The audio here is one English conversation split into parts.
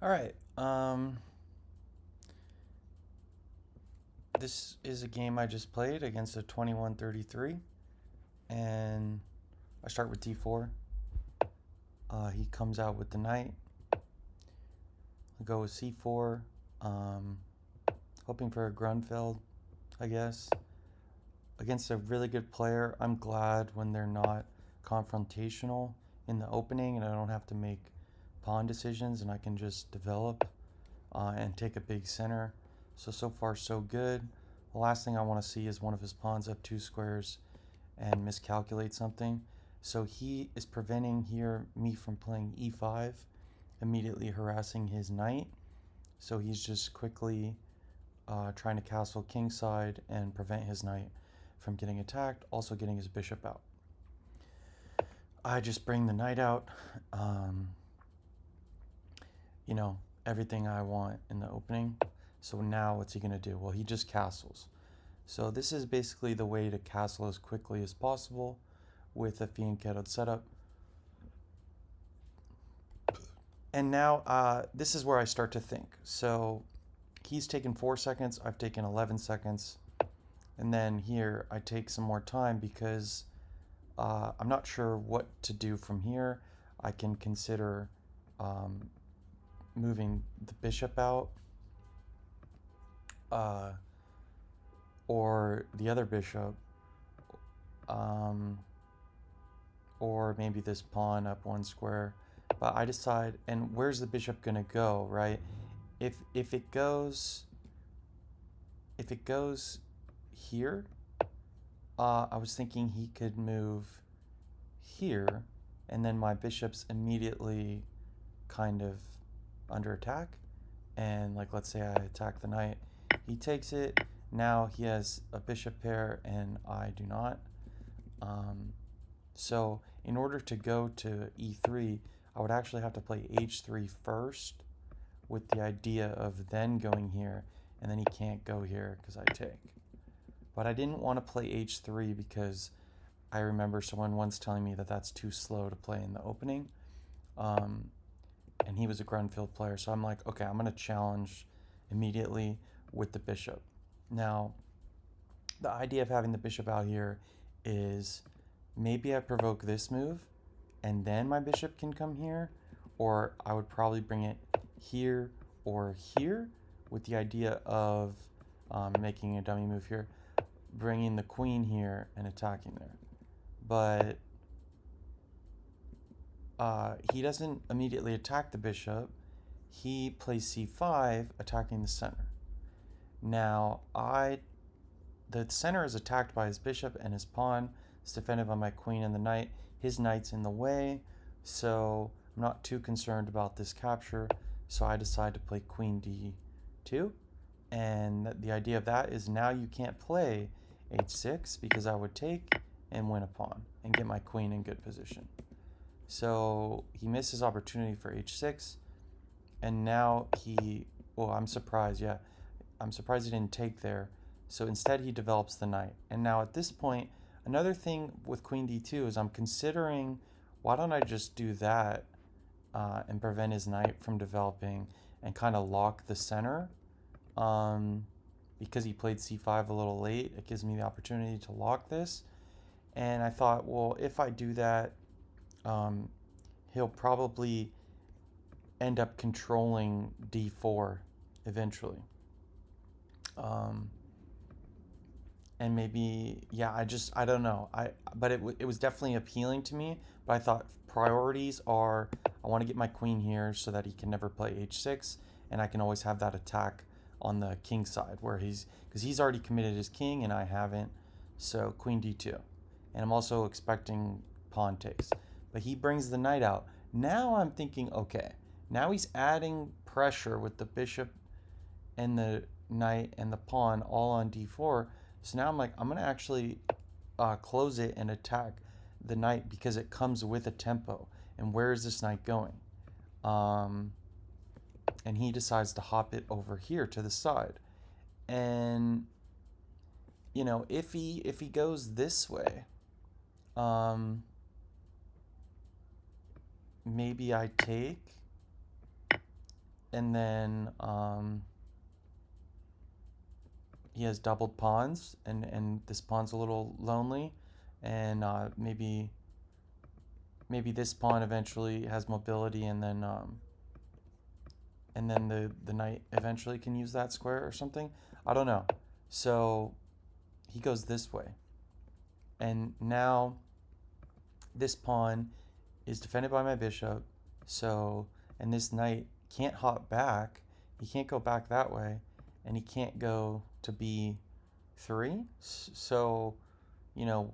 All right. This is a game I just played against a 21-33, and I start with d4. He comes out with the knight. I go with c4, hoping for a Grunfeld, I guess. Against a really good player, I'm glad when they're not confrontational in the opening and I don't have to make pawn decisions and I can just develop and take a big center. So far so good. The last thing I want to see is one of his pawns up 2 squares and miscalculate something. So he is preventing here me from playing e5, immediately harassing his knight. So he's just quickly trying to castle kingside and prevent his knight from getting attacked, also getting his bishop out. I just bring the knight out. You know, everything I want in the opening. So now what's he going to do? Well, he just castles. So this is basically the way to castle as quickly as possible with a fianchettoed setup. And now this is where I start to think. So he's taken 4 seconds, I've taken 11 seconds. And then here I take some more time because I'm not sure what to do from here. I can consider moving the bishop out or the other bishop, or maybe this pawn up 1 square. But I decide, and where's the bishop gonna go, right? If it goes here, I was thinking he could move here, and then my bishop's immediately kind of under attack. And like, let's say I attack the knight, he takes it. Now he has a bishop pair and I do not. So in order to go to e3, I would actually have to play h3 first, with the idea of then going here, and then he can't go here because I take. But I didn't want to play h3 because I remember someone once telling me that that's too slow to play in the opening. And he was a Grunfeld player, so I'm like, okay, I'm going to challenge immediately with the bishop. Now, the idea of having the bishop out here is maybe I provoke this move, and then my bishop can come here, or I would probably bring it here or here, with the idea of making a dummy move here, bringing the queen here and attacking there. But he doesn't immediately attack the bishop. He plays c5, attacking the center. Now, the center is attacked by his bishop and his pawn. It's defended by my queen and the knight. His knight's in the way, so I'm not too concerned about this capture. So I decide to play queen d2. And the idea of that is now you can't play h6 because I would take and win a pawn and get my queen in good position. So he missed his opportunity for h6, and now well, I'm surprised, yeah. I'm surprised he didn't take there. So instead he develops the knight. And now at this point, another thing with queen d2 is I'm considering, why don't I just do that and prevent his knight from developing and kind of lock the center? Because he played c5 a little late, it gives me the opportunity to lock this. And I thought, well, if I do that, he'll probably end up controlling d4 eventually. And maybe, yeah, I don't know. But it was definitely appealing to me. But I thought priorities are, I want to get my queen here so that he can never play h6, and I can always have that attack on the king side where because he's already committed his king and I haven't. So queen d2, and I'm also expecting pawn takes. But he brings the knight out. Now I'm thinking, okay, now he's adding pressure with the bishop and the knight and the pawn all on d4. So now I'm like, I'm going to actually close it and attack the knight because it comes with a tempo. And where is this knight going? And he decides to hop it over here to the side. And, you know, if he goes this way, maybe I take, and then he has doubled pawns, and this pawn's a little lonely, and maybe this pawn eventually has mobility, and then the knight eventually can use that square or something. I don't know. So he goes this way, and now this pawn is defended by my bishop. So, and this knight can't hop back. He can't go back that way, and he can't go to b3. So, you know,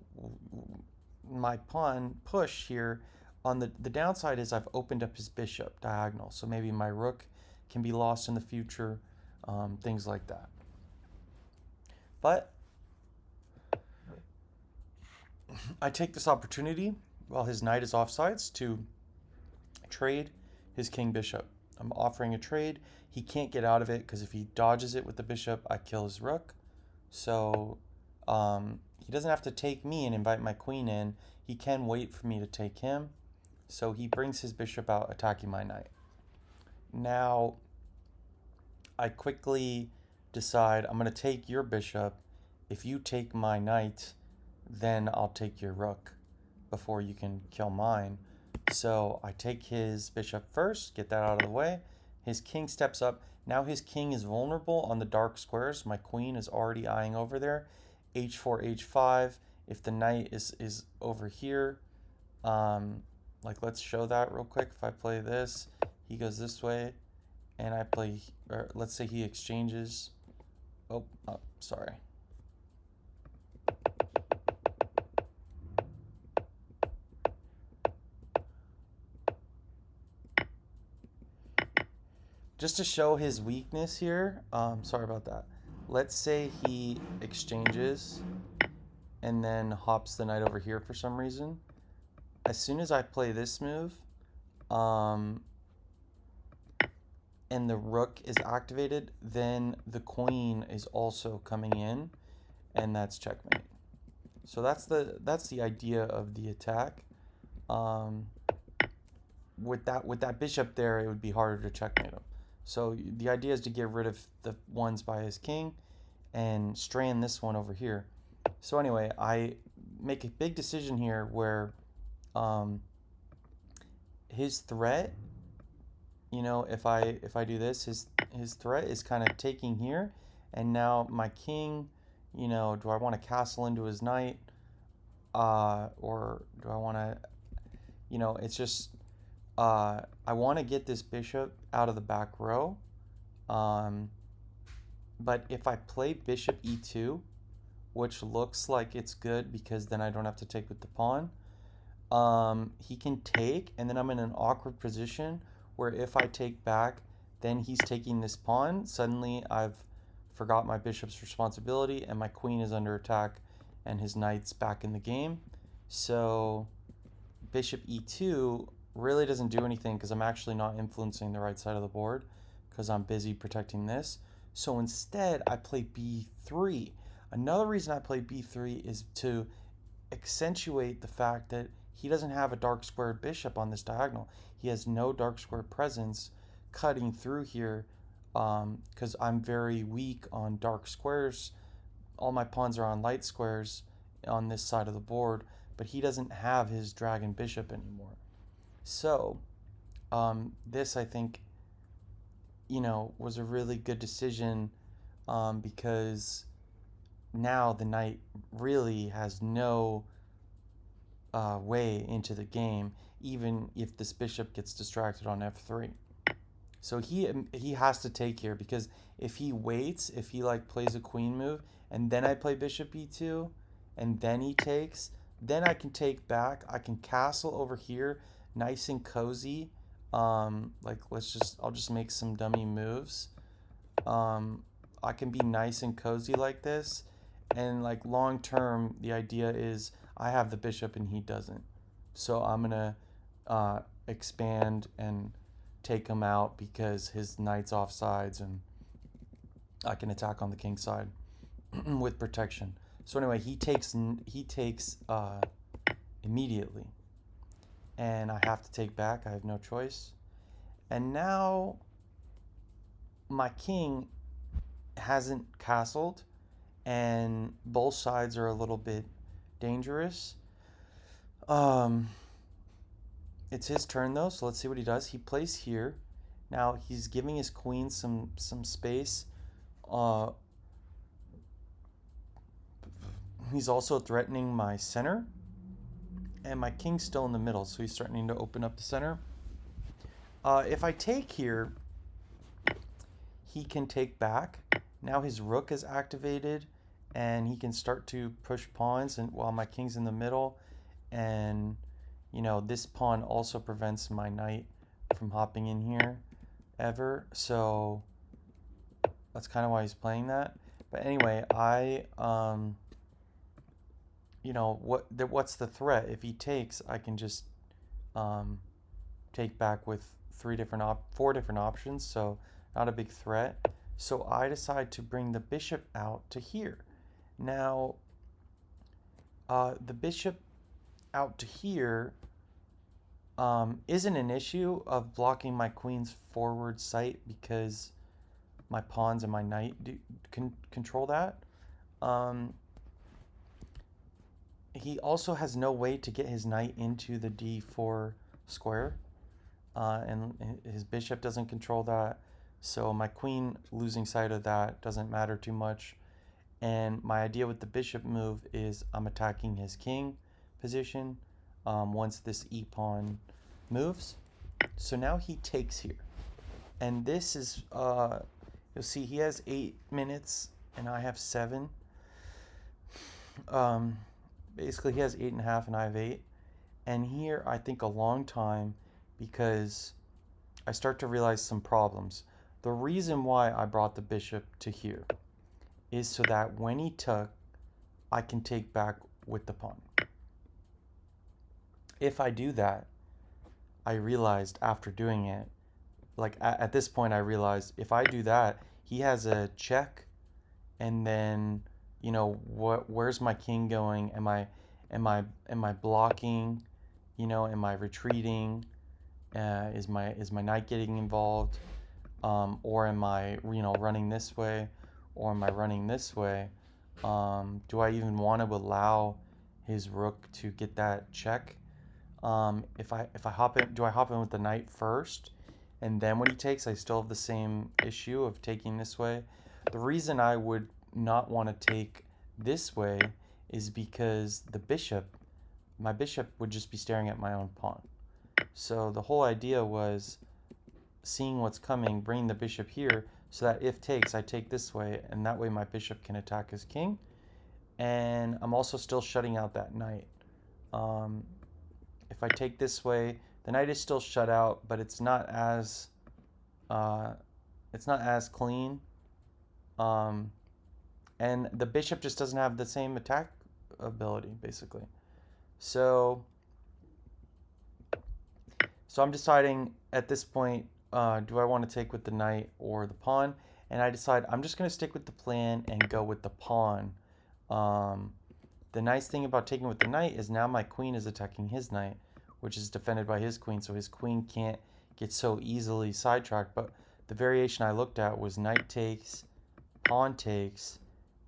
my pawn push here, on the downside is I've opened up his bishop diagonal. So maybe my rook can be lost in the future, things like that. But I take this opportunity while his knight is offsides to trade his king bishop. I'm offering a trade. He can't get out of it because if he dodges it with the bishop, I kill his rook. So he doesn't have to take me and invite my queen in. He can wait for me to take him. So he brings his bishop out, attacking my knight. Now, I quickly decide I'm going to take your bishop. If you take my knight, then I'll take your rook before you can kill mine. So I take his bishop first, get that out of the way. His king steps up. Now his king is vulnerable on the dark squares. My queen is already eyeing over there. h4, h5. If the knight is over here, like let's show that real quick. If I play this, he goes this way, and I play, or let's say he exchanges. Oh, sorry. Just to show his weakness here, sorry about that. Let's say he exchanges and then hops the knight over here for some reason. As soon as I play this move, and the rook is activated, then the queen is also coming in, and that's checkmate. So that's the idea of the attack. With that bishop there, it would be harder to checkmate him. So the idea is to get rid of the ones by his king and strand this one over here. So anyway, I make a big decision here where his threat, you know, if I do this, his threat is kind of taking here, and now my king, you know, do I want to castle into his knight, or do I want to, you know, it's just I want to get this bishop out of the back row, but if I play bishop e2, which looks like it's good because then I don't have to take with the pawn, he can take, and then I'm in an awkward position where if I take back, then he's taking this pawn. Suddenly I've forgot my bishop's responsibility, and my queen is under attack, and his knight's back in the game. So bishop e2 really doesn't do anything because I'm actually not influencing the right side of the board because I'm busy protecting this. So instead, I play b3. Another reason I play b3 is to accentuate the fact that he doesn't have a dark squared bishop on this diagonal. He has no dark square presence cutting through here because I'm very weak on dark squares. All my pawns are on light squares on this side of the board, but he doesn't have his dragon bishop anymore. So this, I think, you know, was a really good decision because now the knight really has no way into the game, even if this bishop gets distracted on f3. So he has to take here, because if he waits, if he like plays a queen move and then I play bishop e2 and then he takes, then I can take back. I can castle over here, nice and cozy. Like I'll just make some dummy moves. I can be nice and cozy like this, and like long term, the idea is I have the bishop and he doesn't. So I'm gonna expand and take him out because his knight's off sides, and I can attack on the king side with protection. So anyway, he takes immediately, and I have to take back. I have no choice. And now my king hasn't castled, and both sides are a little bit dangerous. Um, it's his turn though, so let's see what he does. He plays here. Now he's giving his queen some space. Uh, he's also threatening my center, and my king's still in the middle, so he's threatening to open up the center. If I take here, he can take back. Now his rook is activated, and he can start to push pawns, and while my king's in the middle, and this pawn also prevents my knight from hopping in here ever. So that's kind of why he's playing that. But anyway, what's the threat? If he takes, I can just take back with four different options. So not a big threat. So I decide to bring the bishop out to here. Now, the bishop out to here isn't an issue of blocking my queen's forward sight because my pawns and my knight can control that. He also has no way to get his knight into the d4 square, and his bishop doesn't control that. So my queen losing sight of that doesn't matter too much. And my idea with the bishop move is I'm attacking his king position once this e-pawn moves. So now he takes here. And this is, you'll see he has 8 minutes and I have 7. Basically he has 8.5 and I have 8. And here I think a long time because I start to realize some problems. The reason why I brought the bishop to here is so that when he took, I can take back with the pawn. If I do that, I realized after doing it, like at this point I realized if I do that, he has a check, and then where's my king going? Am I blocking? Am I retreating? Is my knight getting involved? Or am I running this way, or am I running this way? Do I even want to allow his rook to get that check? If I hop in, do I hop in with the knight first, and then when he takes, I still have the same issue of taking this way? The reason I would not want to take this way is because my bishop would just be staring at my own pawn. So the whole idea was seeing what's coming, bringing the bishop here, so that if takes, I take this way, and that way my bishop can attack his king. And I'm also still shutting out that knight. If I take this way, the knight is still shut out, but it's not as clean. And the bishop just doesn't have the same attack ability, basically. So I'm deciding at this point, do I want to take with the knight or the pawn? And I decide I'm just going to stick with the plan and go with the pawn. The nice thing about taking with the knight is now my queen is attacking his knight, which is defended by his queen, so his queen can't get so easily sidetracked. But the variation I looked at was knight takes, pawn takes.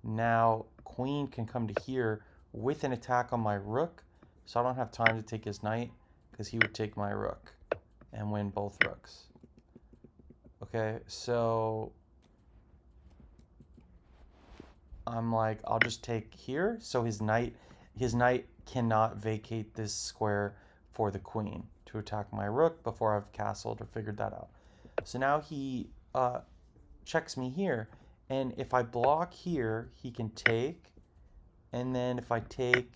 Now queen can come to here with an attack on my rook, so I don't have time to take his knight because he would take my rook and win both rooks. Okay, so I'm like, I'll just take here, so his knight cannot vacate this square for the queen to attack my rook before I've castled or figured that out. So now he checks me here, and if I block here, he can take, and then if I take,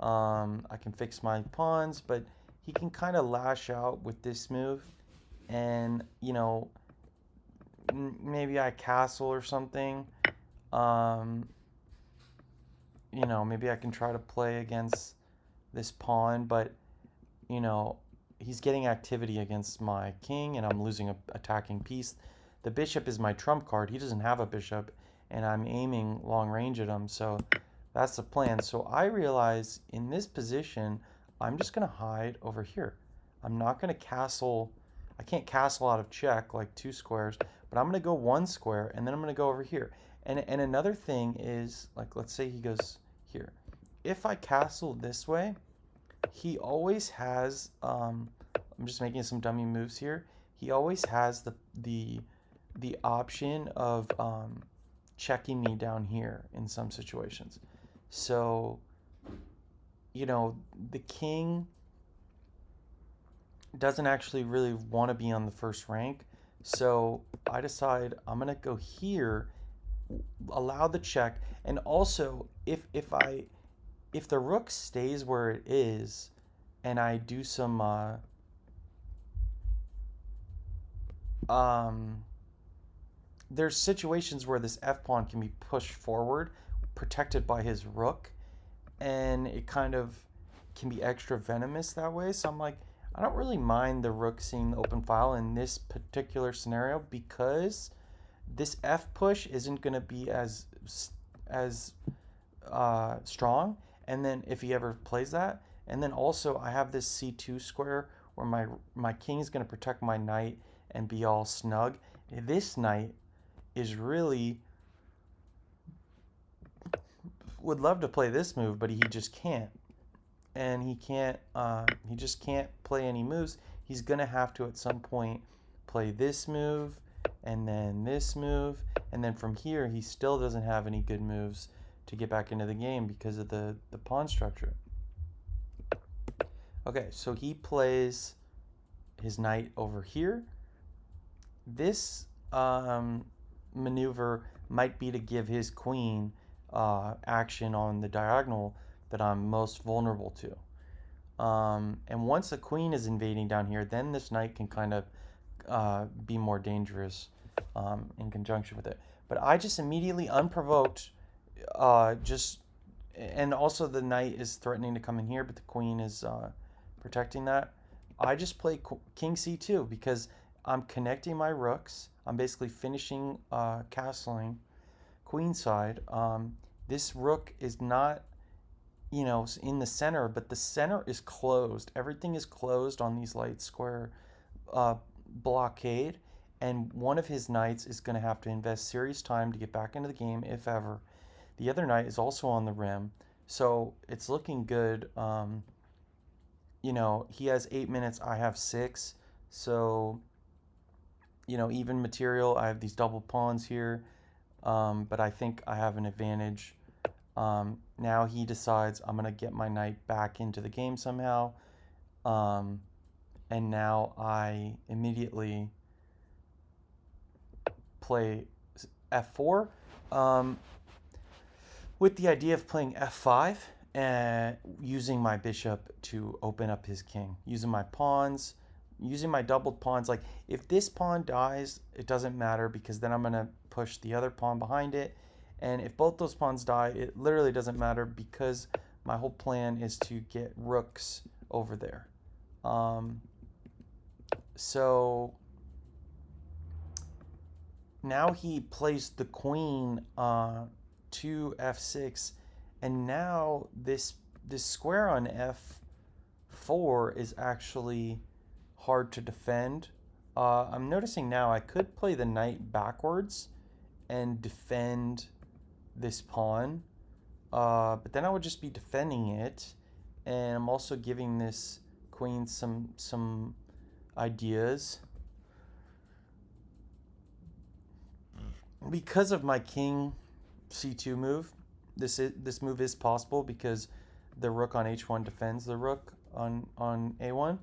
I can fix my pawns, but he can kind of lash out with this move, and maybe I castle or something. Maybe I can try to play against this pawn, but he's getting activity against my king, and I'm losing a attacking piece. The bishop is my trump card. He doesn't have a bishop, and I'm aiming long range at him, so that's the plan. So I realize in this position, I'm just going to hide over here. I'm not going to castle. I can't castle out of check like 2 squares, but I'm going to go 1 square, and then I'm going to go over here. And another thing is, like, let's say he goes here. If I castle this way, he always has, I'm just making some dummy moves here. He always has the option of checking me down here in some situations. So, you know, the king doesn't actually really want to be on the first rank. So I decide I'm going to go here, allow the check, and also if the rook stays where it is and I do some there's situations where this f pawn can be pushed forward, protected by his rook, and it kind of can be extra venomous that way. So I'm like, I don't really mind the rook seeing the open file in this particular scenario, because this f push isn't going to be as strong. And then if he ever plays that, and then also I have this c2 square where my king is going to protect my knight and be all snug. This knight is really would love to play this move, but he just can't. And he just can't play any moves. He's gonna have to at some point play this move and then this move, and then from here he still doesn't have any good moves to get back into the game because of the pawn structure. Okay, so he plays his knight over here. This maneuver might be to give his queen action on the diagonal that I'm most vulnerable to. And once the queen is invading down here, then this knight can kind of be more dangerous in conjunction with it. But I just immediately, unprovoked, and also the knight is threatening to come in here, but the queen is protecting that. I just play king c2 because I'm connecting my rooks. I'm basically finishing castling queenside. This rook is not, you know, in the center, but the center is closed. Everything is closed on these light square blockade, and one of his knights is going to have to invest serious time to get back into the game, if ever. The other knight is also on the rim, so it's looking good. You know, he has 8 minutes, I have 6, so, you know, even material. I have these double pawns here, but I think I have an advantage. Now he decides I'm going to get my knight back into the game somehow. And now I immediately play f4 with the idea of playing f5 and using my bishop to open up his king, using my pawns, using my doubled pawns. Like, if this pawn dies, it doesn't matter, because then I'm going to push the other pawn behind it. And if both those pawns die, it literally doesn't matter, because my whole plan is to get rooks over there. So now he plays the queen to f6, and now this square on f4 is actually hard to defend. I'm noticing now I could play the knight backwards and defend this pawn, but then I would just be defending it, and I'm also giving this queen some ideas. Because of my king c2 move, this move is possible because the rook on h1 defends the rook on a1.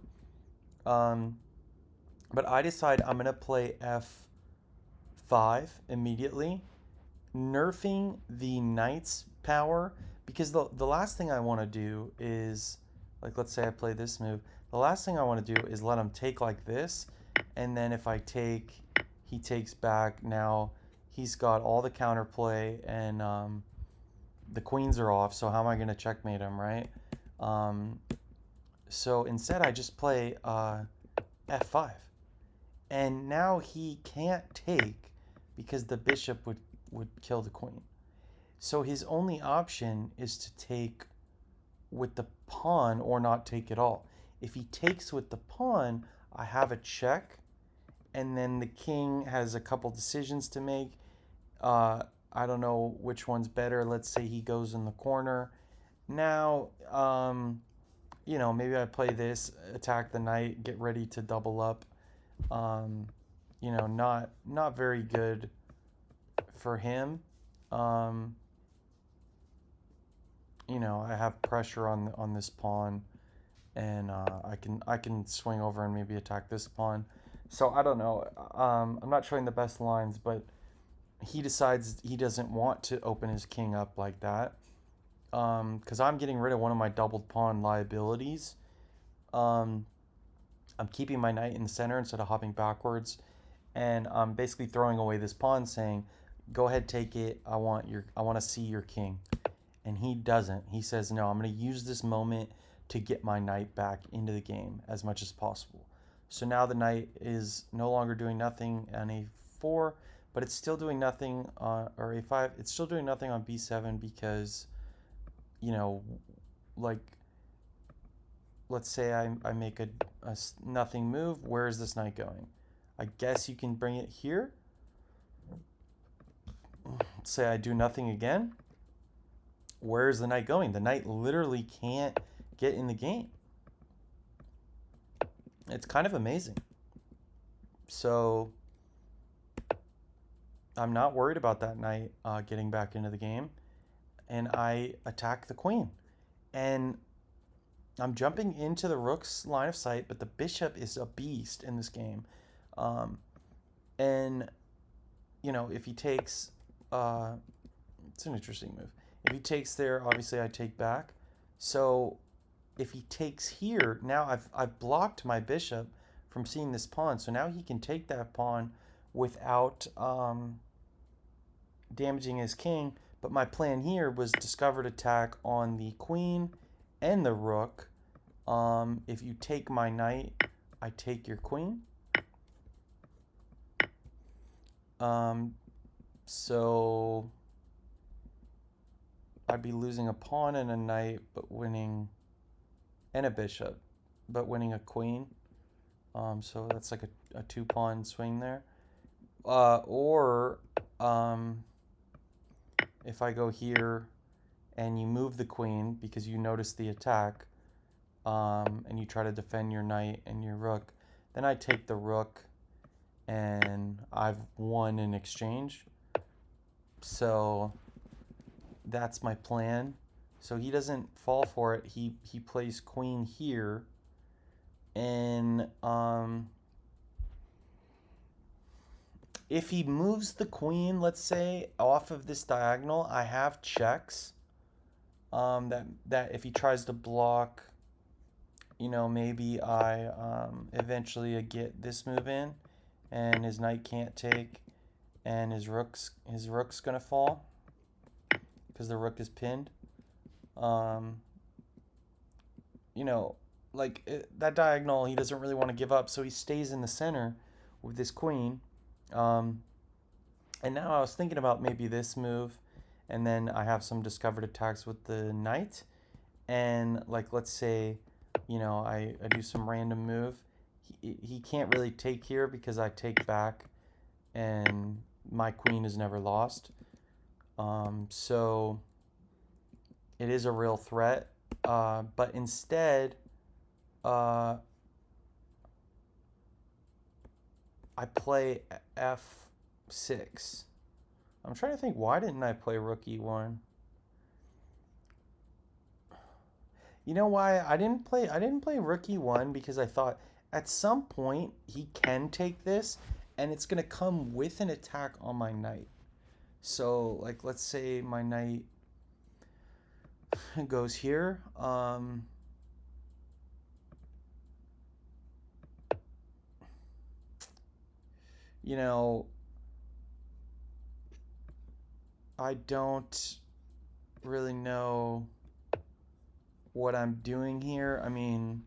But I decide I'm going to play f5 immediately, nerfing the knight's power, because the last thing I want to do is, like, let's say I play this move. The last thing I want to do is let him take like this, and then if I take, he takes back. Now he's got all the counterplay, and the queens are off, so how am I going to checkmate him, right? So instead I just play f5. And now he can't take, because the bishop would kill the queen. So his only option is to take with the pawn or not take at all. If he takes with the pawn, I have a check, and then the king has a couple decisions to make. I don't know which one's better. Let's say he goes in the corner. Now, maybe I play this, attack the knight, get ready to double up. Not very good for him. I have pressure on this pawn, and I can swing over and maybe attack this pawn. So I don't know. I'm not showing the best lines, but he decides he doesn't want to open his king up like that. Because I'm getting rid of one of my doubled pawn liabilities. I'm keeping my knight in the center instead of hopping backwards, and I'm basically throwing away this pawn, saying, "Go ahead, take it. I want to see your king." And he doesn't. He says, "No, I'm going to use this moment to get my knight back into the game as much as possible." So now the knight is no longer doing nothing on a4, but it's still doing nothing on, or a5. It's still doing nothing on b7 because, like, let's say I make a nothing move. Where is this knight going? I guess you can bring it here. Say I do nothing again. Where is the knight going? The knight literally can't get in the game. It's kind of amazing. So I'm not worried about that knight getting back into the game. And I attack the queen. And I'm jumping into the rook's line of sight, but the bishop is a beast in this game. And, if he takes... it's an interesting move. If he takes there, obviously I take back. So if he takes here, now I've blocked my bishop from seeing this pawn. So now he can take that pawn without damaging his king. But my plan here was discovered attack on the queen and the rook. If you take my knight, I take your queen. So I'd be losing a pawn and a knight, but winning, and a bishop, but winning a queen. So that's like a 2-pawn swing there. Or if I go here and you move the queen because you notice the attack, and you try to defend your knight and your rook, then I take the rook and I've won in exchange. So that's my plan. So he doesn't fall for it. He plays queen here, and if he moves the queen, let's say, off of this diagonal, I have checks. That if he tries to block, maybe I eventually get this move in, and his knight can't take, and his rook's gonna fall because the rook is pinned. That diagonal, he doesn't really want to give up, so he stays in the center with this queen. And now I was thinking about maybe this move, and then I have some discovered attacks with the knight, and let's say, I do some random move. He can't really take here because I take back, and my queen is never lost. So it is a real threat. But instead, I play f6. I'm trying to think, why didn't I play rook e1? You know why I didn't play rook e1? Because I thought at some point he can take this, and it's going to come with an attack on my knight. So, let's say my knight goes here. I don't really know what I'm doing here. I mean,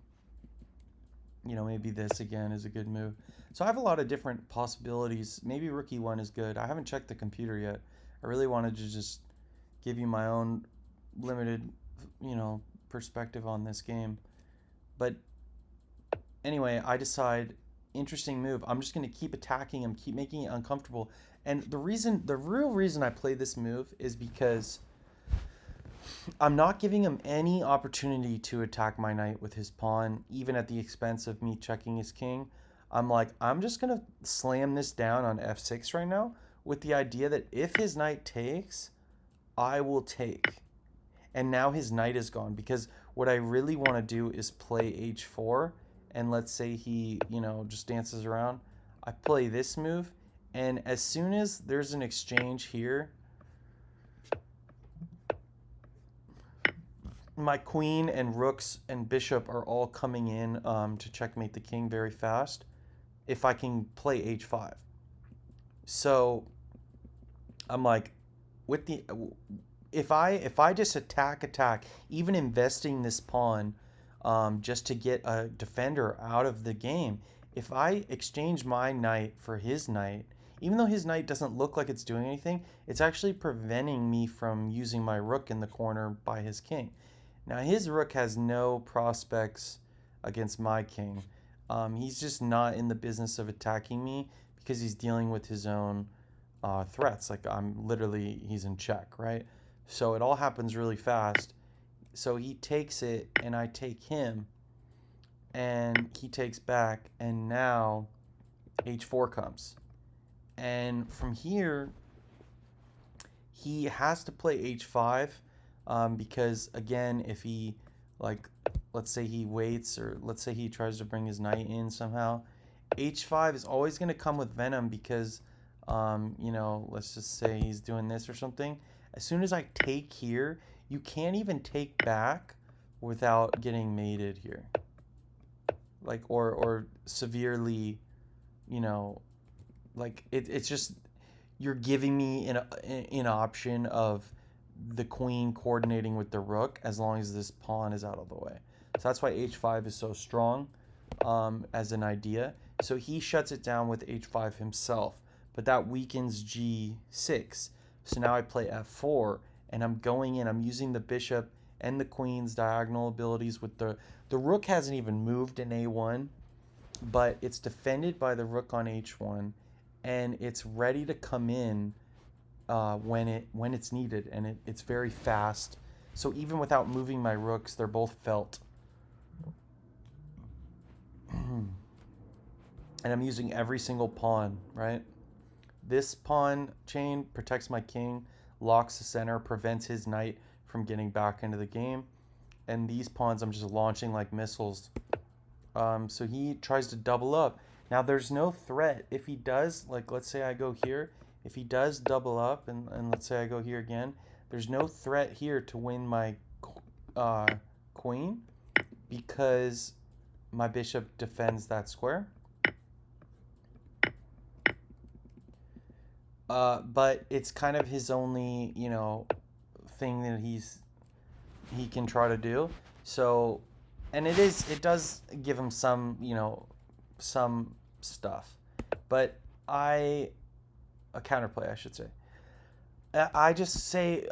maybe this again is a good move. So I have a lot of different possibilities. Maybe rook e1 is good. I haven't checked the computer yet. I really wanted to just give you my own limited, perspective on this game. But anyway, I decide interesting move. I'm just going to keep attacking him, keep making it uncomfortable. And the real reason I play this move is because I'm not giving him any opportunity to attack my knight with his pawn, even at the expense of me checking his king. I'm like, I'm just going to slam this down on f6 right now with the idea that if his knight takes, I will take. And now his knight is gone, because what I really want to do is play h4, and let's say he, just dances around. I play this move, and as soon as there's an exchange here, my queen and rooks and bishop are all coming in to checkmate the king very fast if I can play h5. So I'm like, with the if I just attack, even investing this pawn just to get a defender out of the game, if I exchange my knight for his knight, even though his knight doesn't look like it's doing anything, it's actually preventing me from using my rook in the corner by his king. Now his rook has no prospects against my king. He's just not in the business of attacking me because he's dealing with his own threats. Like he's in check, right? So it all happens really fast. So he takes it, and I take him, and he takes back, and now h4 comes. And from here, he has to play h5 because, again, if he, let's say he waits, or let's say he tries to bring his knight in somehow, h5 is always going to come with venom because, let's just say he's doing this or something. As soon as I take here, you can't even take back without getting mated here. Or severely, it's just, you're giving me an option of the queen coordinating with the rook as long as this pawn is out of the way. So that's why h5 is so strong as an idea. So he shuts it down with h5 himself, but that weakens g6. So now I play f4, and I'm going in. I'm using the bishop and the queen's diagonal abilities with the rook hasn't even moved in a1, but it's defended by the rook on h1, and it's ready to come in when it's needed, and it's very fast. So even without moving my rooks, they're both felt. And I'm using every single pawn, right? This pawn chain protects my king, locks the center, prevents his knight from getting back into the game. And these pawns I'm just launching like missiles. So he tries to double up. Now there's no threat. If he does, let's say I go here, if he does double up, and let's say I go here again, there's no threat here to win my queen because my bishop defends that square. But it's kind of his only, thing that he can try to do. So, and it does give him some, some stuff. But a counterplay, I should say. I just say,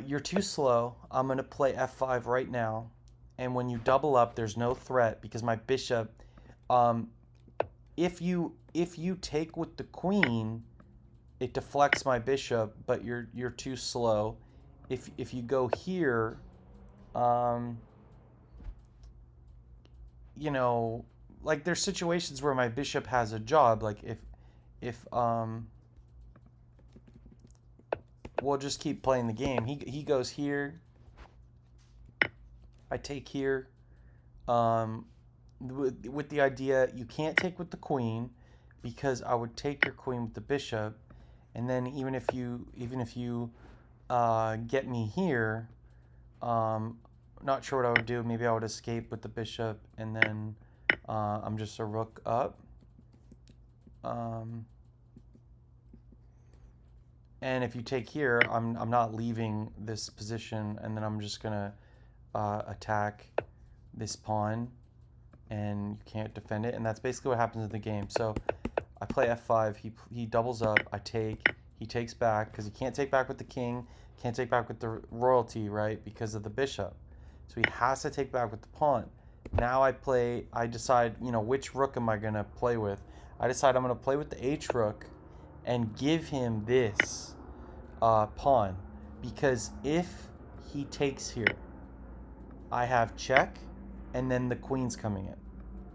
you're too slow. I'm going to play f5 right now. And when you double up, there's no threat because my bishop, if you take with the queen, it deflects my bishop, but you're too slow. If you go here, there's situations where my bishop has a job. Like if we'll just keep playing the game. He goes here. I take here. With the idea you can't take with the queen because I would take your queen with the bishop. And then even if you get me here, not sure what I would do. Maybe I would escape with the bishop, and then I'm just a rook up. And if you take here, I'm not leaving this position, and then I'm just gonna attack this pawn, and you can't defend it. And that's basically what happens in the game. So I play f5, he doubles up, I take, he takes back, because he can't take back with the king, can't take back with the royalty, right, because of the bishop. So he has to take back with the pawn. Now I decide, which rook am I going to play with? I decide I'm going to play with the H rook and give him this pawn. Because if he takes here, I have check, and then the queen's coming in.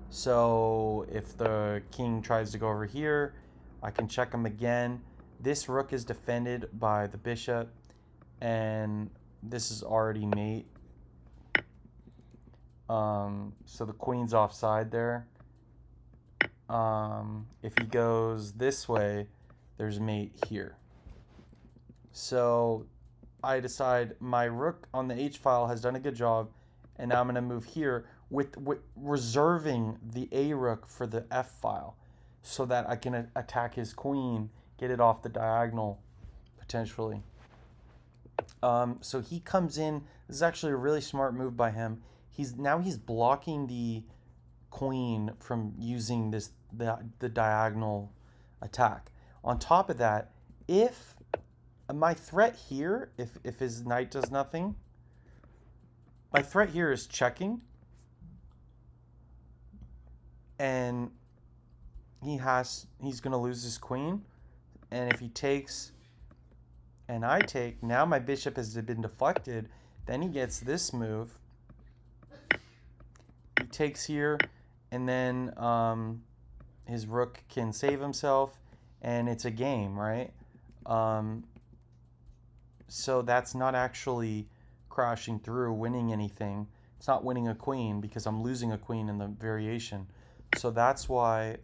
So if the king tries to go over here, I can check him again. This rook is defended by the bishop, and this is already mate. So the queen's offside there. If he goes this way, there's mate here. So I decide my rook on the H file has done a good job, and now I'm going to move here with reserving the A rook for the F file so that I can attack his queen, get it off the diagonal potentially. So he comes in. This is actually a really smart move by him. He's blocking the queen from using the diagonal attack. On top of that, if my threat here, if his knight does nothing, my threat here is checking, and he's gonna lose his queen, and if he takes and I take, now my bishop has been deflected. Then he gets this move. He takes here, and then his rook can save himself, and it's a game, right? So that's not actually crashing through, winning anything. It's not winning a queen because I'm losing a queen in the variation. So that's why,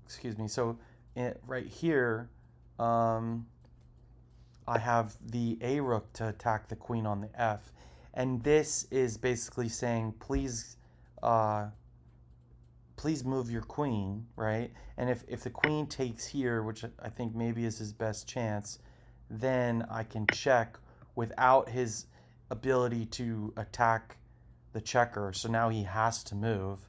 excuse me. So right here, I have the A rook to attack the queen on the F. And this is basically saying, please move your queen, right? And if the queen takes here, which I think maybe is his best chance, then I can check without his ability to attack the checker. So now he has to move.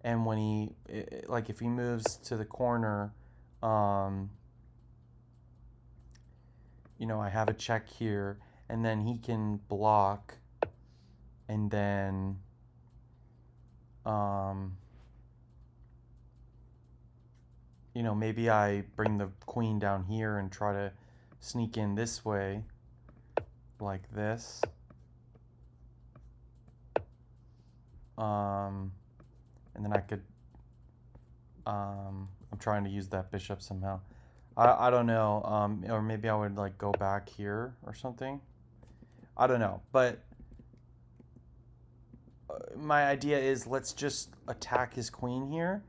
And when if he moves to the corner, I have a check here, and then he can block, and then maybe I bring the queen down here and try to sneak in this way, like this. And then I could, I'm trying to use that bishop somehow. I don't know, or maybe I would go back here or something. I don't know, but my idea is let's just attack his queen here,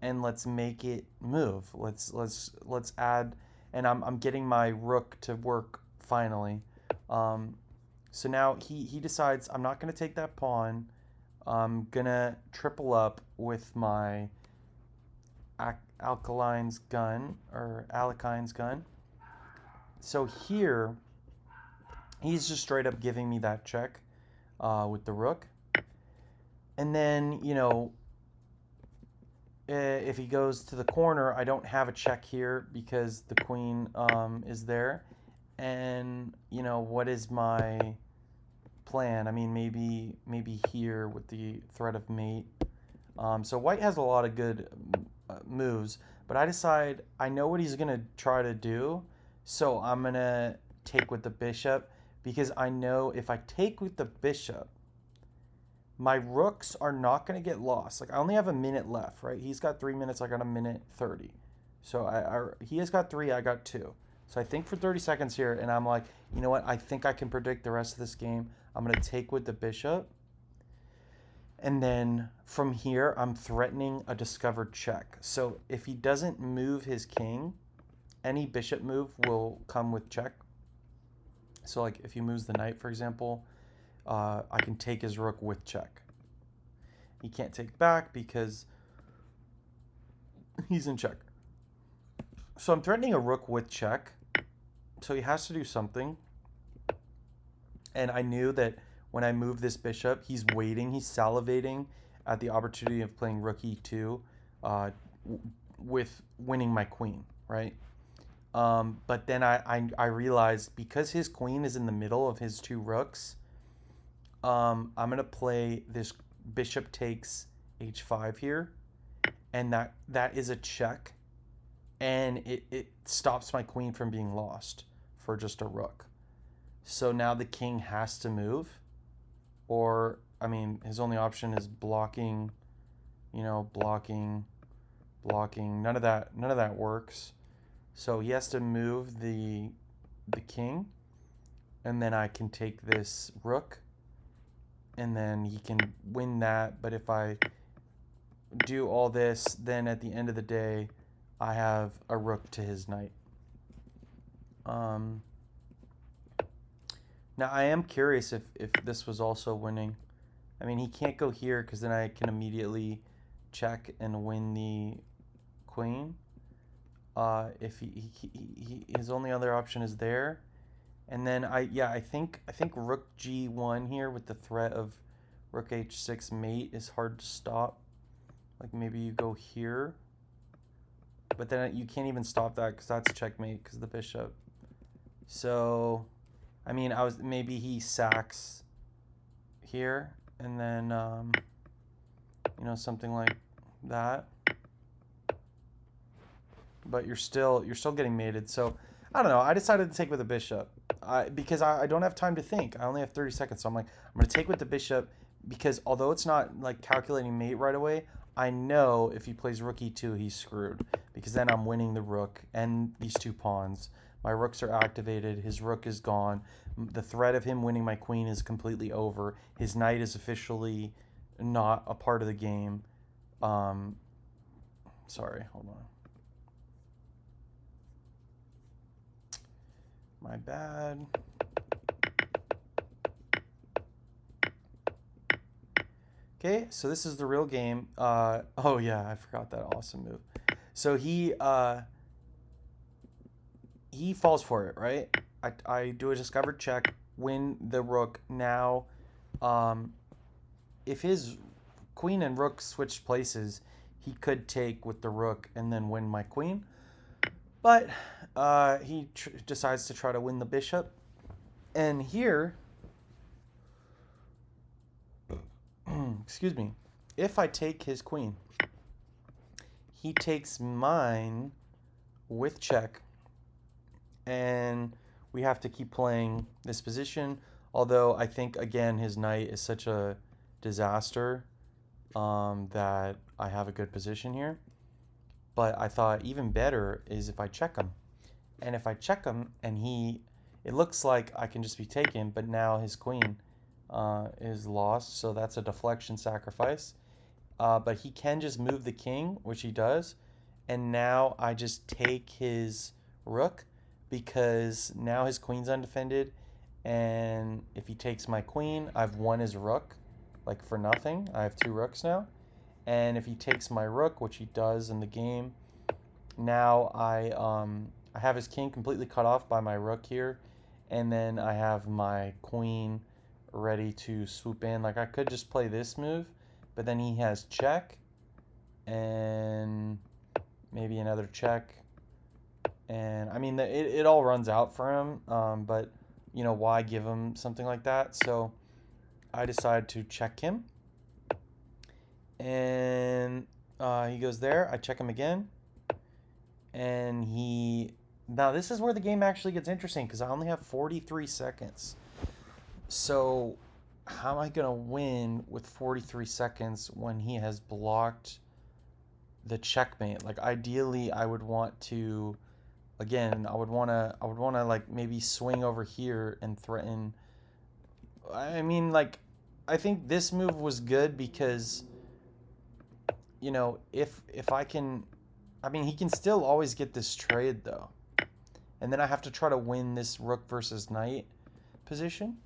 and let's make it move. Let's add, and I'm getting my rook to work finally. So now he decides I'm not gonna take that pawn. I'm gonna triple up with my Alkaline gun. So here, he's just straight up giving me that check with the rook. And then, if he goes to the corner, I don't have a check here because the queen is there. And, what is my plan? I mean, maybe here with the threat of mate. So white has a lot of good moves, but I decide I know what he's going to try to do, so I'm going to take with the bishop, because I know if I take with the bishop, my rooks are not going to get lost. I only have a minute left, right? He's got 3 minutes, I got a minute 30. So he has got 3, I got 2. So I think for 30 seconds here, and I'm like, you know what? I think I can predict the rest of this game. I'm going to take with the bishop. And then from here, I'm threatening a discovered check. So if he doesn't move his king, any bishop move will come with check. So if he moves the knight, for example, I can take his rook with check. He can't take back because he's in check. So I'm threatening a rook with check. So he has to do something. And I knew that when I move this bishop, he's waiting, he's salivating at the opportunity of playing rook e2 with winning my queen, right? But then I realized because his queen is in the middle of his 2 rooks, I'm going to play this bishop takes h5 here, and that is a check, and it stops my queen from being lost for just a rook. So now the king has to move, or I mean his only option is blocking, blocking. None of that works. So he has to move the king, and then I can take this rook, and then he can win that. But if I do all this, then at the end of the day, I have a rook to his knight. Now I am curious if this was also winning. I mean, he can't go here because then I can immediately check and win the queen. If his only other option is there, and then I think rook g1 here with the threat of rook h6 mate is hard to stop. Like maybe you go here, but then you can't even stop that because that's checkmate because of the bishop. So, I mean, maybe he sacks here, and then something like that. But you're still getting mated. So I don't know. I decided to take with the bishop because I don't have time to think. I only have 30 seconds. So I'm like, I'm going to take with the bishop because although it's not like calculating mate right away, I know if he plays rook e2, he's screwed because then I'm winning the rook and these two pawns. My rooks are activated. His rook is gone. The threat of him winning my queen is completely over. His knight is officially not a part of the game. Sorry, hold on. My bad. Okay, so this is the real game. Oh yeah, I forgot that awesome move. So he falls for it, right? I do a discovered check, win the rook. Now, if his queen and rook switch places, he could take with the rook and then win my queen. But he decides to try to win the bishop. And here, excuse me, if I take his queen, he takes mine with check. And we have to keep playing this position. Although I think, again, his knight is such a disaster that I have a good position here. But I thought even better is if I check him. And if I check him and it looks like I can just be taken, but now his queen is lost. So that's a deflection sacrifice. But he can just move the king, which he does. And now I just take his rook because now his queen's undefended. And if he takes my queen, I've won his rook, like for nothing. I have 2 rooks now. And if he takes my rook, which he does in the game, now I have his king completely cut off by my rook here, and then I have my queen ready to swoop in. Like I could just play this move, but then he has check, and maybe another check, and I mean it all runs out for him. But why give him something like that? So I decide to check him. And he goes there. I check him again. And now this is where the game actually gets interesting because I only have 43 seconds. So how am I going to win with 43 seconds when he has blocked the checkmate? Like ideally I would want to, again, I would want to like maybe swing over here and threaten. I mean, like, I think this move was good because if I can, I mean, he can still always get this trade though. And then I have to try to win this rook versus knight position.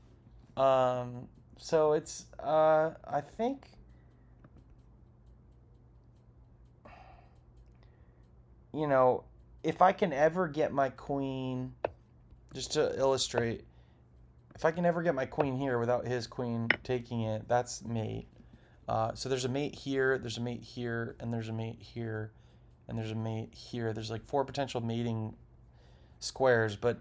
So it's, I think, if I can ever get my queen, just to illustrate, if I can ever get my queen here without his queen taking it, that's mate. So there's a mate here, there's a mate here, and there's a mate here, and there's a mate here. There's like 4 potential mating squares. But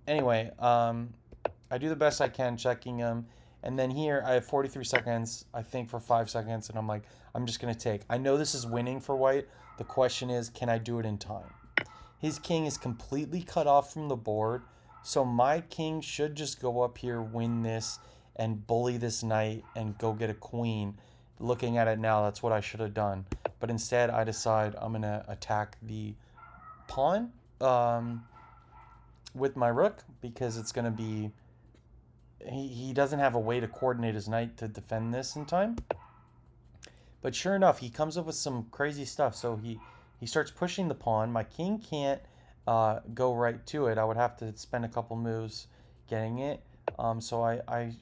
anyway, I do the best I can checking them. And then here I have 43 seconds, I think, for 5 seconds, and I'm like, I'm just going to take. I know this is winning for white. The question is, can I do it in time? His king is completely cut off from the board, so my king should just go up here, win this, and bully this knight and go get a queen. Looking at it now, that's what I should have done. But instead, I decide I'm going to attack the pawn with my rook, because it's going to be... He doesn't have a way to coordinate his knight to defend this in time. But sure enough, he comes up with some crazy stuff. So he starts pushing the pawn. My king can't go right to it. I would have to spend a couple moves getting it. So I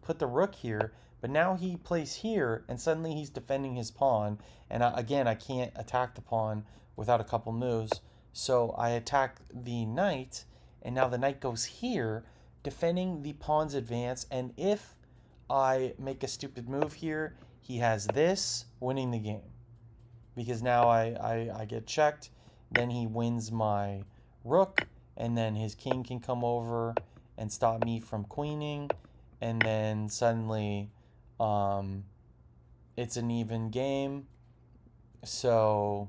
put the rook here. But now he plays here, and suddenly he's defending his pawn. And again, I can't attack the pawn without a couple moves. So I attack the knight, and now the knight goes here, defending the pawn's advance. And if I make a stupid move here, he has this, winning the game. Because now I get checked. Then he wins my rook, and then his king can come over and stop me from queening. And then suddenly it's an even game. So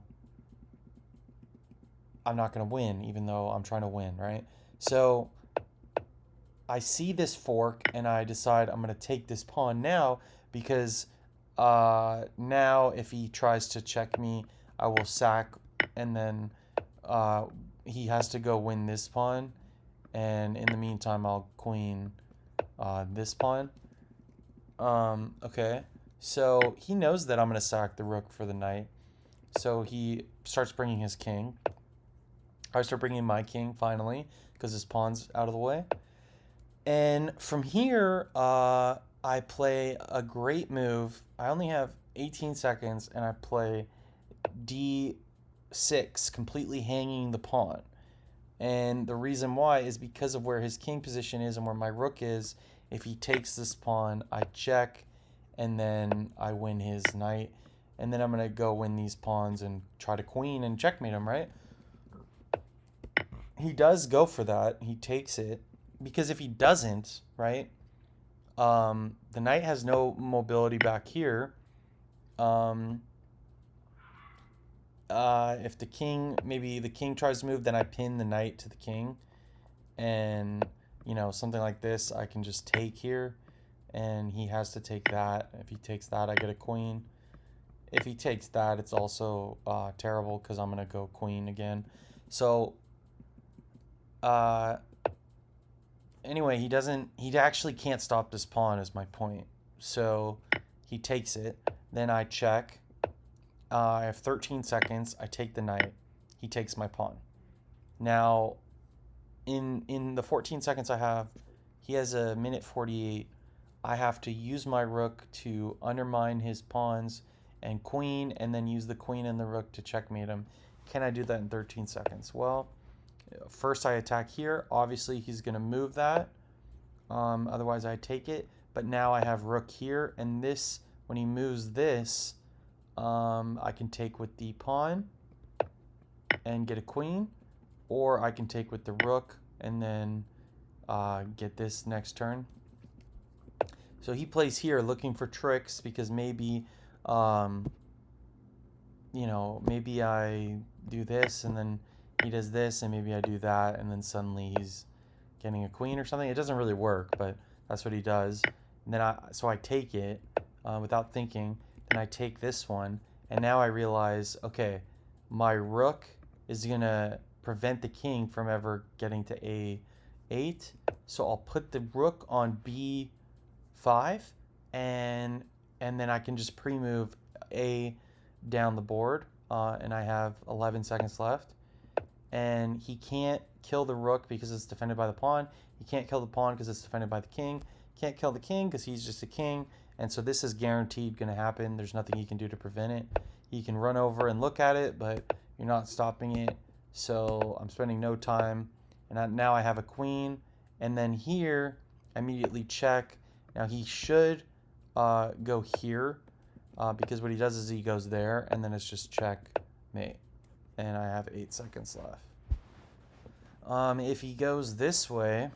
I'm not going to win, even though I'm trying to win, right? So I see this fork, and I decide I'm going to take this pawn now, because now if he tries to check me, I will sack, and then he has to go win this pawn, and in the meantime I'll queen this pawn. Okay, so he knows that I'm going to sack the rook for the knight, so he starts bringing his king. I start bringing my king finally, because his pawn's out of the way. And from here, I play a great move. I only have 18 seconds, and I play d6, completely hanging the pawn. And the reason why is because of where his king position is and where my rook is. If he takes this pawn, I check, and then I win his knight. And then I'm going to go win these pawns and try to queen and checkmate him, right? He does go for that. He takes it. Because if he doesn't, right, the knight has no mobility back here. If the king, maybe the king tries to move, then I pin the knight to the king. And, you know, something like this, I can just take here. And he has to take that. If he takes that, I get a queen. If he takes that, it's also terrible, because I'm going to go queen again. So, anyway, he actually can't stop this pawn, is my point. So he takes it. Then I check. I have 13 seconds. I take the knight. He takes my pawn. Now, in the 14 seconds I have, he has a minute 48. I have to use my rook to undermine his pawns and queen, and then use the queen and the rook to checkmate him. Can I do that in 13 seconds? Well, first I attack here. Obviously, he's going to move that. Otherwise, I take it. But now I have rook here. And this, when he moves this, I can take with the pawn and get a queen. Or I can take with the rook and then get this next turn. So he plays here looking for tricks, because maybe, maybe I do this and then he does this, and maybe I do that, and then suddenly he's getting a queen or something. It doesn't really work, but that's what he does. And then I take it without thinking. Then I take this one, and now I realize, okay, my rook is gonna prevent the king from ever getting to A8. So I'll put the rook on B5, and then I can just pre-move A down the board, and I have 11 seconds left. And he can't kill the rook because it's defended by the pawn. He can't kill the pawn because it's defended by the king. Can't kill the king because he's just a king. And so this is guaranteed going to happen. There's nothing he can do to prevent it. He can run over and look at it, but you're not stopping it. So I'm spending no time. And now I have a queen. And then here, I immediately check. Now he should go here, because what he does is he goes there, and then it's just checkmate. And I have 8 seconds left. If he goes this way,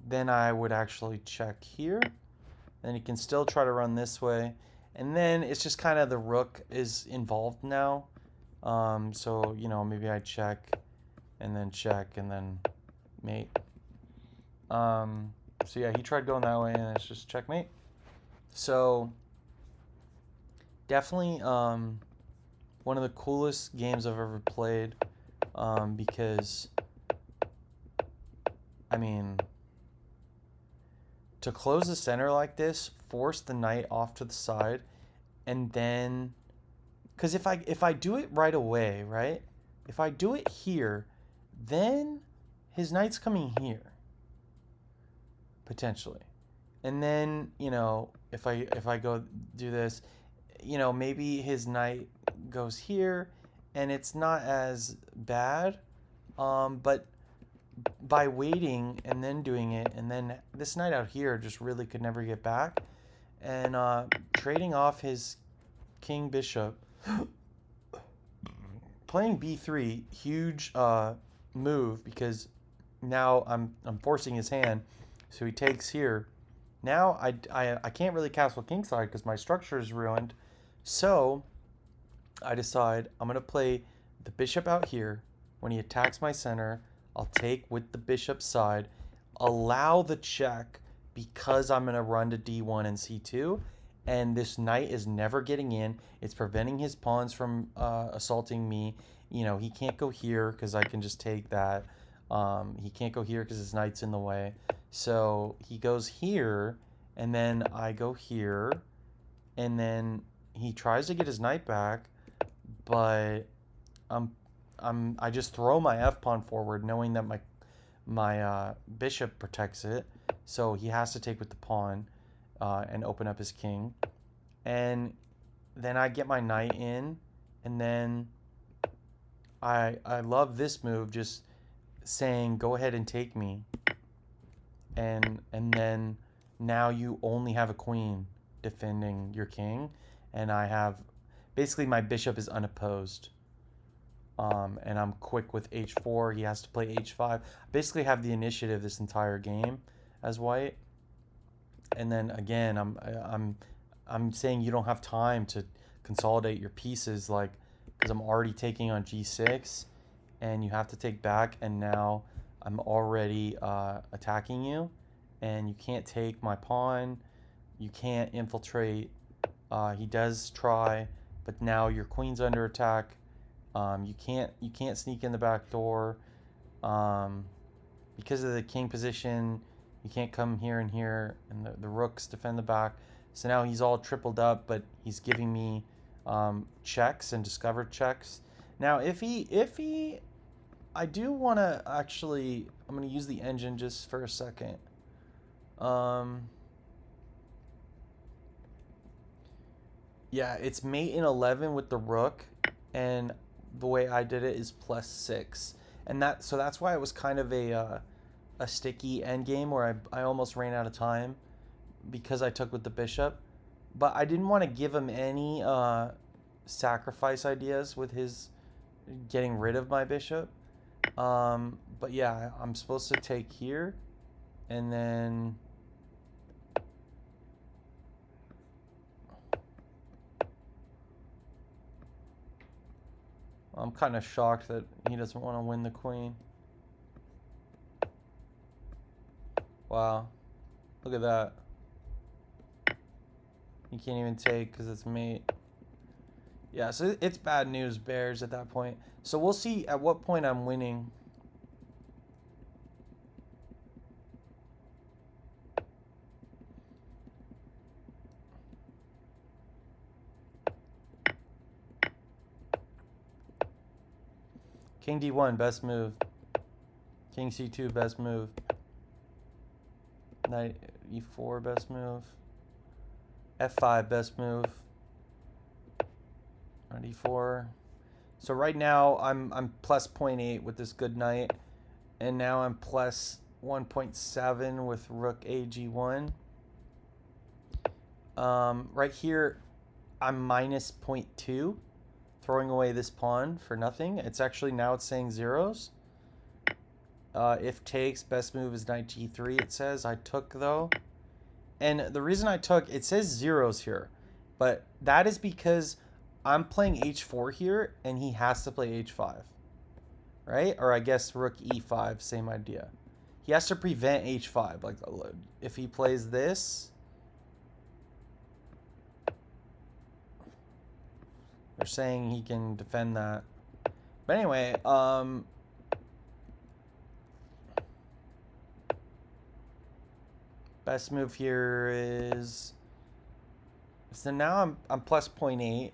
then I would actually check here. Then he can still try to run this way. And then it's just kind of the rook is involved now. So, you know, maybe I check and then mate. So yeah, he tried going that way and it's just checkmate. So definitely one of the coolest games I've ever played, because I mean, to close the center like this, force the knight off to the side, and then, because if I do it right away, right? If I do it here, then his knight's coming here, potentially. And then, you know, if I go do this, you know, maybe his knight goes here, and it's not as bad. But by waiting and then doing it, and then this knight out here just really could never get back. And trading off his king bishop, playing b3, huge move, because now I'm forcing his hand, so he takes here. Now I can't really castle kingside because my structure is ruined, so I decide I'm gonna play the bishop out here. When he attacks my center, I'll take with the bishop side, allow the check because I'm gonna run to d1 and c2, and this knight is never getting in. It's preventing his pawns from assaulting me. You know, he can't go here because I can just take that. He can't go here because his knight's in the way. So he goes here, and then I go here, and then he tries to get his knight back, but I just throw my f pawn forward, knowing that my bishop protects it. So he has to take with the pawn and open up his king, and then I get my knight in, and then I love this move, just saying go ahead and take me, and then now you only have a queen defending your king, and I have basically my bishop is unopposed. And I'm quick with h4. He has to play h5. I basically have the initiative this entire game as white. And then again, I'm saying you don't have time to consolidate your pieces, like, because I'm already taking on g6, and you have to take back, and now I'm already attacking you, and you can't take my pawn. You can't infiltrate. He does try, but now your queen's under attack. You can't sneak in the back door because of the king position. You can't come here and here, and the rooks defend the back. So now he's all tripled up, but he's giving me checks and discovered checks. Now if he I do want to actually, I'm going to use the engine just for a second. Yeah, it's mate in 11 with the rook, and the way I did it is +6, and that's why it was kind of a sticky end game where I almost ran out of time because I took with the bishop, but I didn't want to give him any sacrifice ideas with his getting rid of my bishop. But yeah, I'm supposed to take here, and then I'm kind of shocked that he doesn't want to win the queen. Wow. Look at that. You can't even take because it's mate. Yeah, so it's bad news, bears, at that point. So we'll see at what point I'm winning. King d1, best move. King c2, best move. Knight e4, best move. f5, best move. Knight e4. So right now I'm plus 0.8 with this good knight, and now I'm plus 1.7 with rook ag1. Right here I'm minus 0.2, throwing away this pawn for nothing. It's actually, now it's saying zeros. If takes, best move is knight g3, it says. I took though, And the reason I took, it says zeros here, but that is because I'm playing h4 here, and he has to play h5, right? Or I guess rook e5, same idea. He has to prevent h5. Like, if he plays this, they're saying he can defend that. But anyway, best move here is, so now I'm plus 0.8.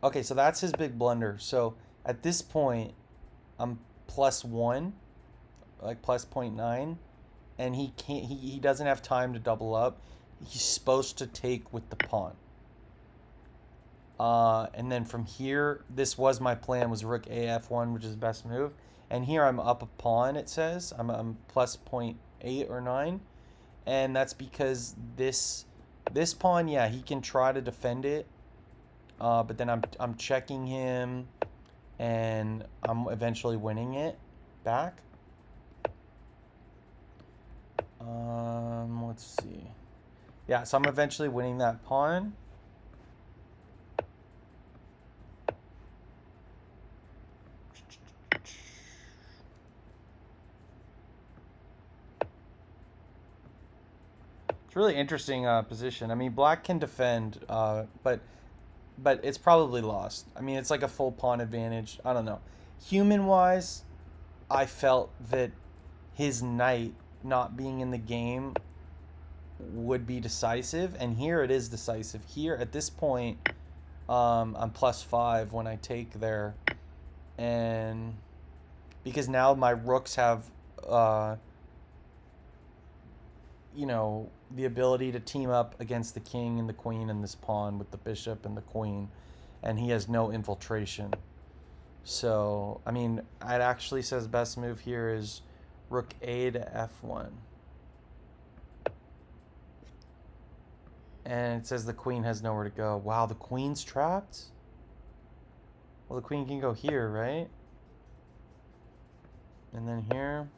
Okay, so that's his big blunder. So at this point, I'm plus 1, like plus 0.9, and he can't. He doesn't have time to double up. He's supposed to take with the pawn. And then from here, this was my plan, was rook AF1, which is the best move. And here I'm up a pawn, it says. I'm plus 0.8 or 9. And that's because this pawn, yeah, he can try to defend it. But then I'm checking him, and I'm eventually winning it back. Let's see. Yeah, so I'm eventually winning that pawn. It's really interesting position. I mean, black can defend, but it's probably lost. I mean, it's like a full pawn advantage. I don't know. Human-wise, I felt that his knight not being in the game would be decisive, and here it is decisive. Here, at this point, I'm plus 5 when I take there, and because now my rooks have, you know, the ability to team up against the king and the queen and this pawn with the bishop and the queen, and he has no infiltration. So, I mean, it actually says best move here is rook A to F1. And it says the queen has nowhere to go. Wow, the queen's trapped? Well, the queen can go here, right? And then here.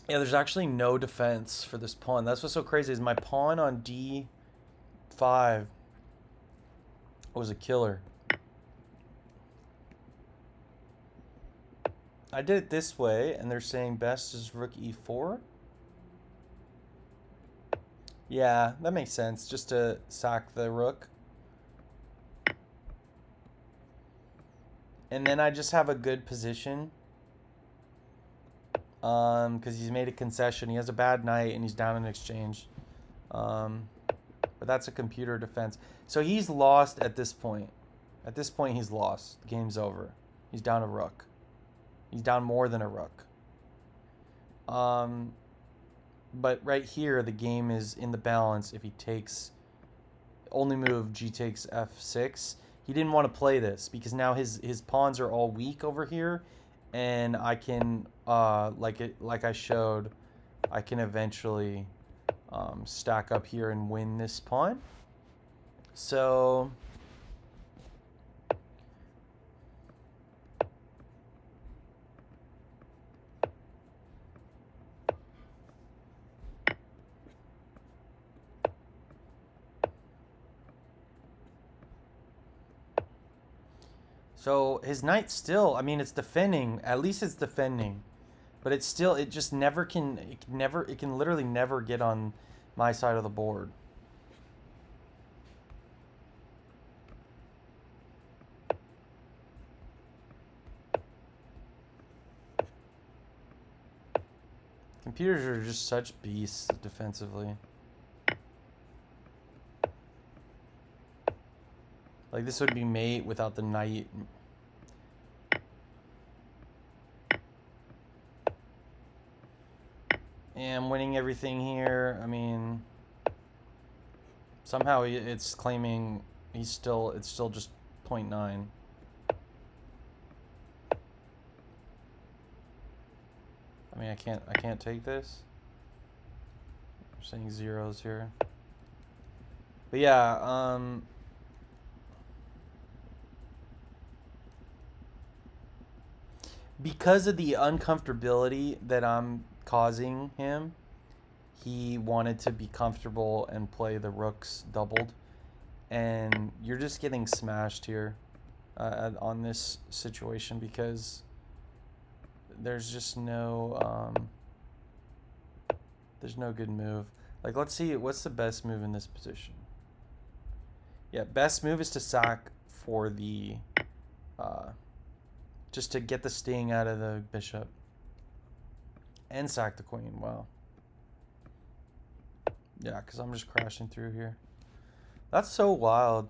Yeah, there's actually no defense for this pawn. That's what's so crazy, is my pawn on D5 was a killer. I did it this way, and they're saying best is rook E4. Yeah, that makes sense, just to sack the rook. And then I just have a good position. Because he's made a concession. He has a bad knight, and he's down in exchange. But that's a computer defense. So he's lost at this point. At this point, he's lost. The game's over. He's down a rook. He's down more than a rook. But right here, the game is in the balance if he takes... Only move, G takes F6. He didn't want to play this, because now his pawns are all weak over here. And I can, like I showed, I can eventually stack up here and win this pawn. So... So his knight still, I mean, it's defending. At least it's defending, but it's still, it just never can. It can literally never get on my side of the board. Computers are just such beasts defensively. Like, this would be mate without the knight. And I'm winning everything here. I mean, somehow it's claiming it's still just 0.9. I mean, I can't take this. I'm saying zeros here. But yeah, because of the uncomfortability that I'm causing him, he wanted to be comfortable and play the rooks doubled. And you're just getting smashed here on this situation because there's just there's no good move. Like, let's see, what's the best move in this position? Yeah, best move is to sack for the just to get the sting out of the bishop and sack the queen. Wow. Yeah, because I'm just crashing through here. That's so wild.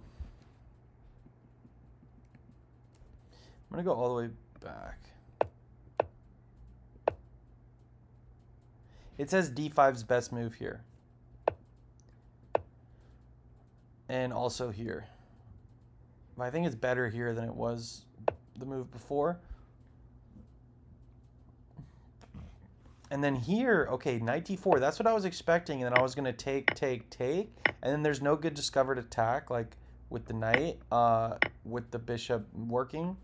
I'm going to go all the way back. It says d5's best move here. And also here. But I think it's better here than it was the move before. And then here, okay, knight d4. That's what I was expecting. And then I was going to take. And then there's no good discovered attack, like with the knight, with the bishop working.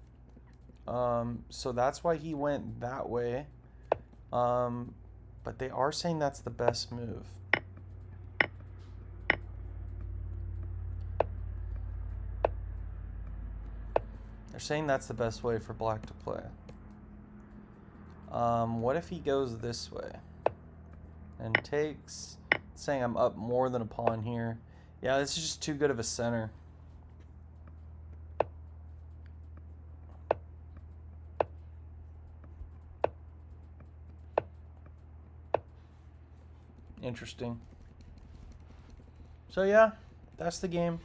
So that's why he went that way. But they are saying that's the best move. They're saying that's the best way for black to play. What if he goes this way and takes, saying I'm up more than a pawn here. Yeah, this is just too good of a center. Interesting. So yeah, that's the game.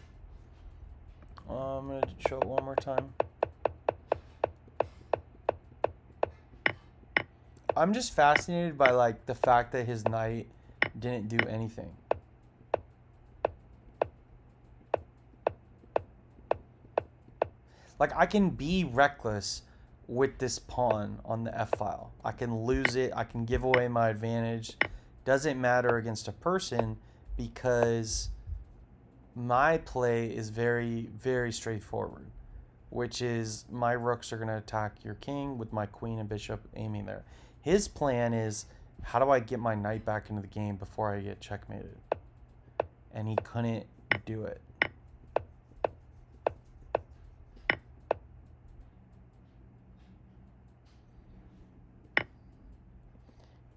I'm going to show it one more time. I'm just fascinated by like the fact that his knight didn't do anything. Like, I can be reckless with this pawn on the f-file. I can lose it. I can give away my advantage. Doesn't matter against a person because my play is very, very straightforward, which is my rooks are going to attack your king with my queen and bishop aiming there. His plan is, how do I get my knight back into the game before I get checkmated? And he couldn't do it.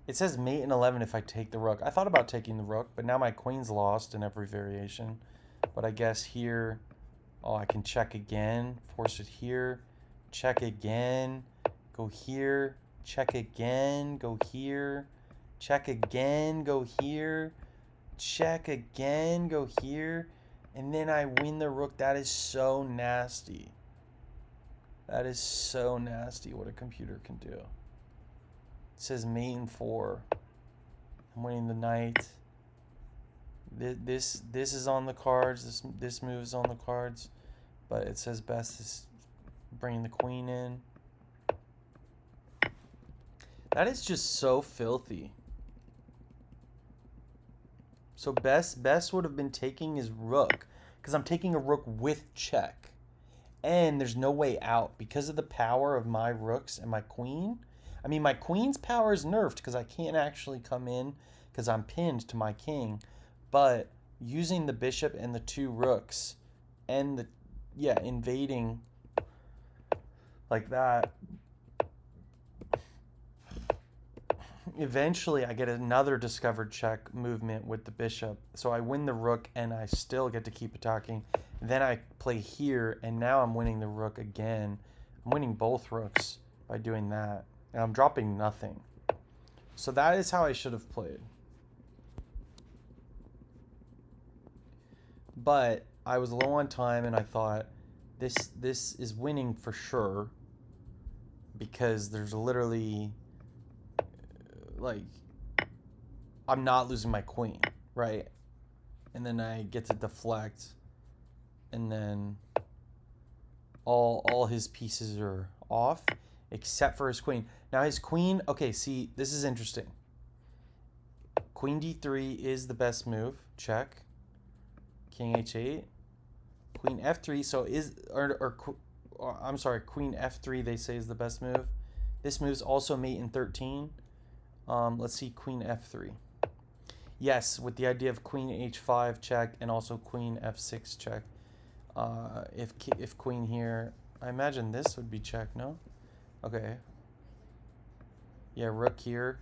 It says mate in 11 if I take the rook. I thought about taking the rook, but now my queen's lost in every variation. But I guess here, oh, I can check again, force it here, check again, go here, check again, go here, check again, go here, check again, go here, and then I win the rook. That is so nasty. That is so nasty what a computer can do. It says mate in 4. I'm winning the knight. This is on the cards. This move is on the cards, but it says best is bringing the queen in. That is just so filthy. So best would have been taking his rook, because I'm taking a rook with check, and there's no way out because of the power of my rooks and my queen. I mean, my queen's power is nerfed because I can't actually come in because I'm pinned to my king. But using the bishop and the 2 rooks and invading like that, eventually I get another discovered check movement with the bishop. So I win the rook and I still get to keep attacking. Then I play here and now I'm winning the rook again. I'm winning both rooks by doing that. And I'm dropping nothing. So that is how I should have played. But I was low on time and I thought this is winning for sure, because there's literally, like, I'm not losing my queen, right? And then I get to deflect, and then all his pieces are off except for his queen. Now his queen, okay, see, this is interesting. Queen d3 is the best move, check. King h8, queen f3. So I'm sorry, queen f3 they say is the best move. This move's also mate in 13. Let's see, queen f3. Yes, with the idea of queen h5 check and also queen f6 check. If queen here, I imagine this would be check, no? Okay. Yeah, rook here.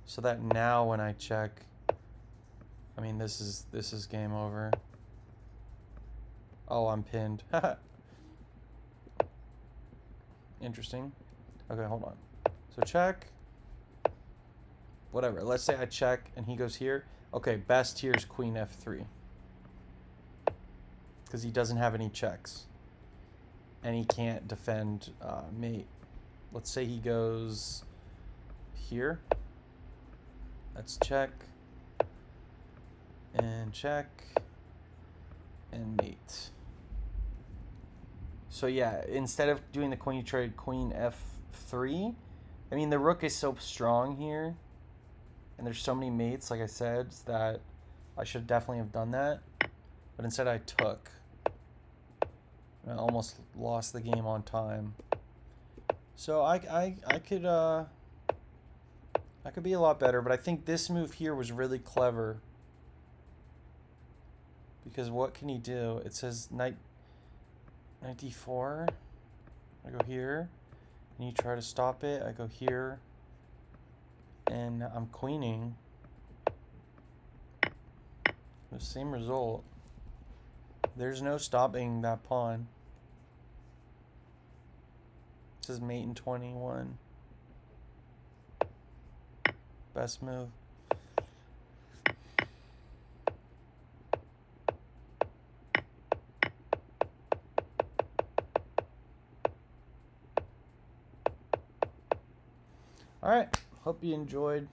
So that now when I check, I mean this is game over. Oh, I'm pinned. Interesting. Okay, hold on. So check. Whatever. Let's say I check and he goes here. Okay, best here is queen f3. Because he doesn't have any checks. And he can't defend mate. Let's say he goes here. Let's check. And check. And mate. So yeah, instead of doing the queen trade, queen f3. I mean, the rook is so strong here. And there's so many mates, like I said, that I should definitely have done that. But instead I took. I almost lost the game on time. So I could be a lot better, but I think this move here was really clever. Because what can he do? It says knight d4. I go here. And you try to stop it. I go here. And I'm queening. The same result. There's no stopping that pawn. It says mate in 21. Best move. Alright, hope you enjoyed.